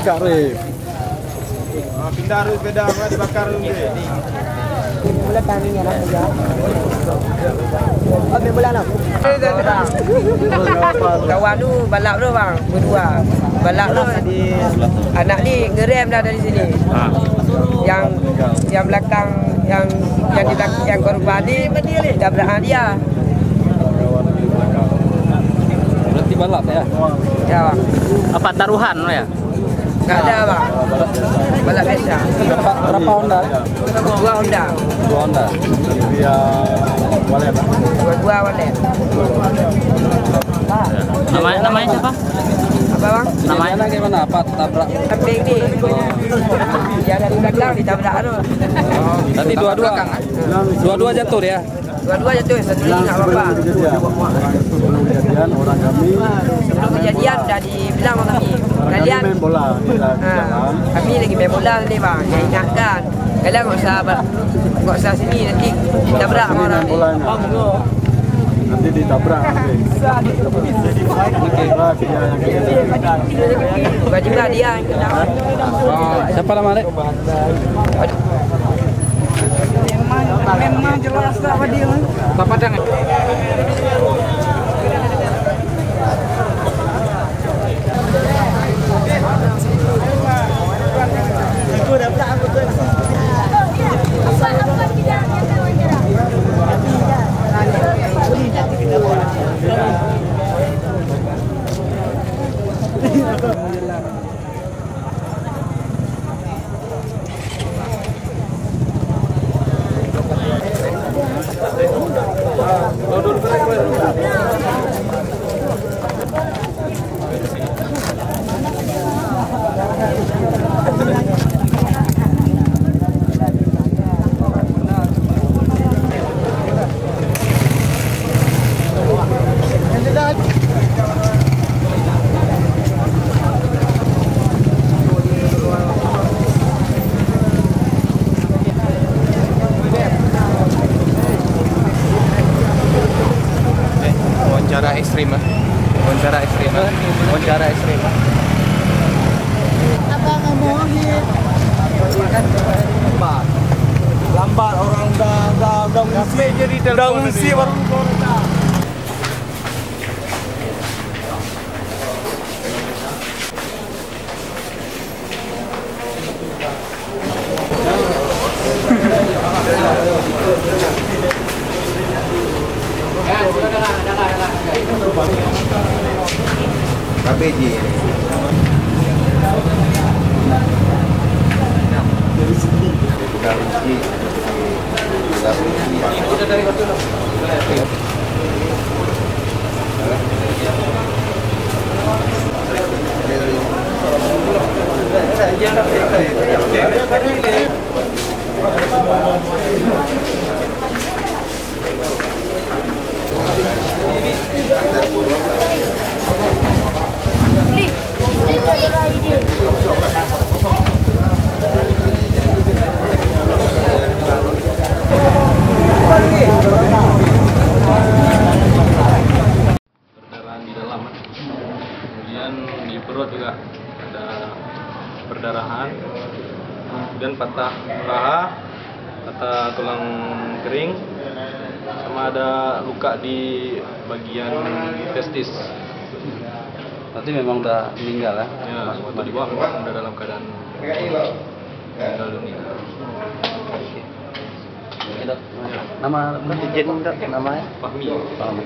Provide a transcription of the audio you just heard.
Kak Rif. Pindah arus sepeda dibakar dulu. Boleh tanya nak aja. Oh, boleh nak. Kawan tu balap tu bang, berdua. Balap tu anak ni ngerem dah dari sini. Yang belakang yang di belakang yang korban ni tabrakan dia. Berarti balap ya? Ya bang. Apa taruhan lo ya? Tak ada bang. Balap biasa. Berapa Honda? 2 Honda. 2 Honda. Dia walet. 2 walet. Namanya siapa? Apa bang? Namanya gimana? Apa tabrak? Samping ni. Dia dari belakang ditabrak tu. Tadi dua-dua jatuh ya? Dua-dua jatuh, satu lagi nak apa? Sebelum kejadian orang kami Sebelum kejadian dah dibilang orang kami. Kalian main bola di jalan. Kami lagi main bola ni bang. Saya ingatkan. Kalian enggak usah sini nanti tabrak sama orang ni. Nanti ditabrak nanti. Bukan juga dia yang kena. Siapa nama Lek? Memang jelas tak apa dia. Bapak jangan. Aku dapat aku tu. Wawancara ekstrim. Apa ngomongin? Lambat orang dah ngungsi jadi dah ngungsi baru corona. KBJ dari sini dari perdarahan di dalam, kemudian di perut juga ada perdarahan, kemudian patah paha, patah tulang kering, sama ada luka di bagian testis. Berarti memang udah meninggal ya? Ya, waktu dibawa memang udah dalam keadaan meninggal dunia. Oke, Dok. Nama izin Dok, namanya? Fahmi. Fahmi.